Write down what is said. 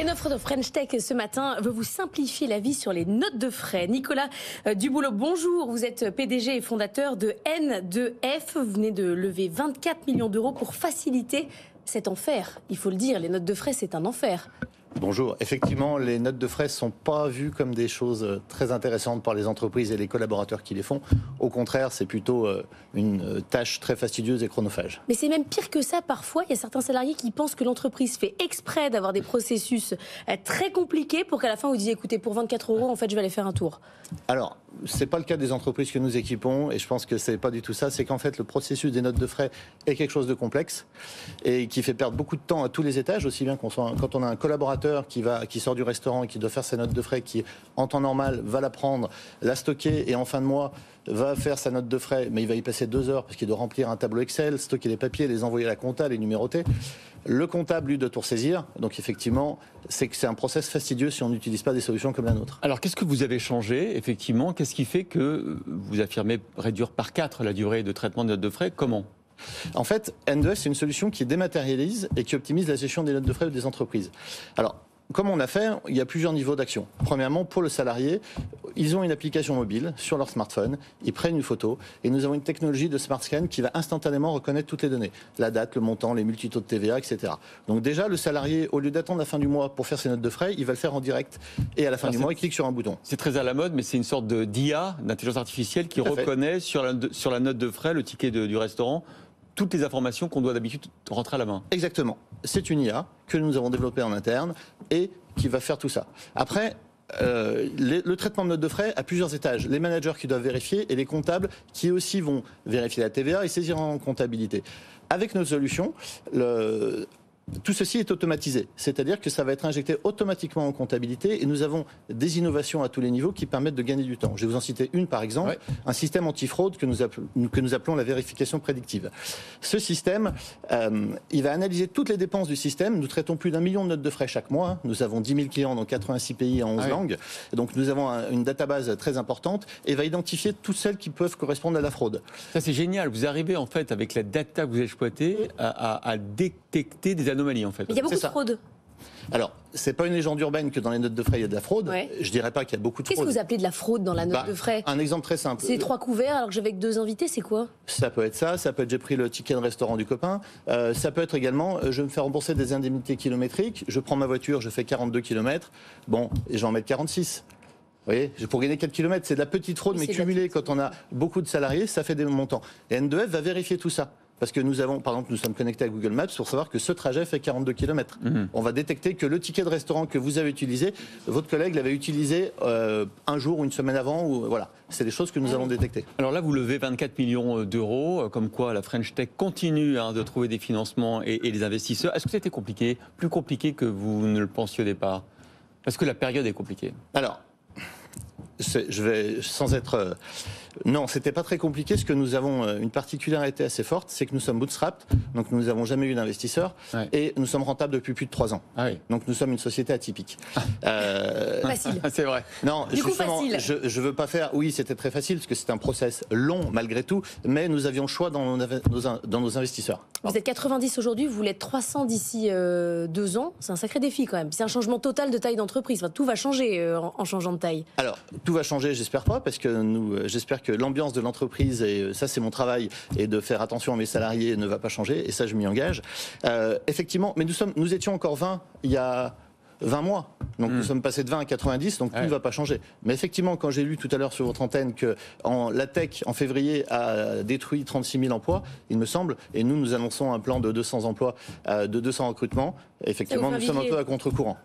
Et notre French Tech ce matin veut vous simplifier la vie sur les notes de frais. Nicolas Duboulot, bonjour. Vous êtes PDG et fondateur de N2F. Vous venez de lever 24 millions d'euros pour faciliter cet enfer. Il faut le dire, les notes de frais, c'est un enfer. Bonjour. Effectivement, les notes de frais ne sont pas vues comme des choses très intéressantes par les entreprises et les collaborateurs qui les font. Au contraire, c'est plutôt une tâche très fastidieuse et chronophage. Mais c'est même pire que ça. Parfois, il y a certains salariés qui pensent que l'entreprise fait exprès d'avoir des processus très compliqués pour qu'à la fin, vous disiez, écoutez, pour 24 euros, en fait, je vais aller faire un tour. Alors, ce n'est pas le cas des entreprises que nous équipons, et je pense que ce n'est pas du tout ça. C'est qu'en fait, le processus des notes de frais est quelque chose de complexe et qui fait perdre beaucoup de temps à tous les étages, aussi bien quand on a un collaborateur qui sort du restaurant et qui doit faire sa note de frais, qui en temps normal va la prendre, la stocker et en fin de mois va faire sa note de frais, mais il va y passer 2 heures parce qu'il doit remplir un tableau Excel, stocker les papiers, les envoyer à la compta, les numéroter. Le comptable, lui, doit tout ressaisir. Donc effectivement, c'est un process fastidieux si on n'utilise pas des solutions comme la nôtre. Alors qu'est-ce que vous avez changé, effectivement? Qu'est-ce qui fait que vous affirmez réduire par 4 la durée de traitement des notes de frais? Comment? En fait, N2F, c'est une solution qui dématérialise et qui optimise la gestion des notes de frais des entreprises. Alors, comme on a fait, il y a plusieurs niveaux d'action. Premièrement, pour le salarié, ils ont une application mobile sur leur smartphone, ils prennent une photo et nous avons une technologie de smart scan qui va instantanément reconnaître toutes les données. La date, le montant, les multitaux de TVA, etc. Donc déjà, le salarié, au lieu d'attendre la fin du mois pour faire ses notes de frais, il va le faire en direct et à la fin du mois, il clique sur un bouton. C'est très à la mode, mais c'est une sorte d'IA, d'intelligence artificielle, qui reconnaît sur la note de frais, le ticket du restaurant, toutes les informations qu'on doit d'habitude rentrer à la main. Exactement. C'est une IA que nous avons développée en interne et qui va faire tout ça. Après, le traitement de notes de frais a plusieurs étages. Les managers qui doivent vérifier et les comptables qui aussi vont vérifier la TVA et saisir en comptabilité. Avec nos solutions, tout ceci est automatisé, c'est-à-dire que ça va être injecté automatiquement en comptabilité et nous avons des innovations à tous les niveaux qui permettent de gagner du temps. Je vais vous en citer une par exemple, un système anti-fraude que nous appelons la vérification prédictive. Ce système, il va analyser toutes les dépenses du système. Nous traitons plus d'1 million de notes de frais chaque mois. Nous avons 10 000 clients dans 86 pays en 11 langues. Donc nous avons une database très importante et va identifier toutes celles qui peuvent correspondre à la fraude. Ça c'est génial, vous arrivez en fait avec la data que vous exploitez à détecter des anomalies en fait. Mais il y a beaucoup de fraude. Alors, c'est pas une légende urbaine que dans les notes de frais il y a de la fraude. Je dirais pas qu'il y a beaucoup de fraude. Qu'est-ce que vous appelez de la fraude dans la note de frais? Un exemple très simple. C'est 3 couverts alors que j'avais que 2 invités, c'est quoi? Ça peut être ça peut être j'ai pris le ticket de restaurant du copain. Ça peut être également je me fais rembourser des indemnités kilométriques, je prends ma voiture, je fais 42 km, bon, et je vais en mettre 46. Vous voyez, pour gagner 4 km, c'est de la petite fraude, mais cumulée quand on a beaucoup de salariés, ça fait des montants. Et N2F va vérifier tout ça. Parce que nous avons, par exemple, nous sommes connectés à Google Maps pour savoir que ce trajet fait 42 km. On va détecter que le ticket de restaurant que vous avez utilisé, votre collègue l'avait utilisé un jour ou une semaine avant. Ou, voilà, c'est des choses que nous allons détecter. Alors là, vous levez 24 millions d'euros, comme quoi la French Tech continue de trouver des financements et des investisseurs. Est-ce que c'était compliqué, plus compliqué que vous ne le pensiez au départ? Parce que la période est compliquée. Alors, je vais sans être... Non, c'était pas très compliqué. Ce que nous avons une particularité assez forte, c'est que nous sommes bootstrapped, donc nous n'avons jamais eu d'investisseurs, et nous sommes rentables depuis plus de 3 ans. Donc nous sommes une société atypique. Facile. C'est vrai. Non, du coup, facile. Je veux pas faire. Oui, c'était très facile parce que c'est un process long malgré tout, mais nous avions le choix dans nos investisseurs. Vous êtes 90 aujourd'hui, vous voulez être 300 d'ici 2 ans. C'est un sacré défi quand même. C'est un changement total de taille d'entreprise. Enfin, tout va changer en changeant de taille. Alors, tout va changer, j'espère pas, parce que j'espère que l'ambiance de l'entreprise, et ça c'est mon travail, et de faire attention à mes salariés ne va pas changer, et ça je m'y engage. Effectivement, mais nous étions encore 20 il y a 20 mois. Donc nous sommes passés de 20 à 90, donc tout ne va pas changer. Mais effectivement, quand j'ai lu tout à l'heure sur votre antenne que la tech, en février, a détruit 36 000 emplois, il me semble, et nous annonçons un plan de 200 emplois, de 200 recrutements, effectivement, nous sommes un peu à contre-courant.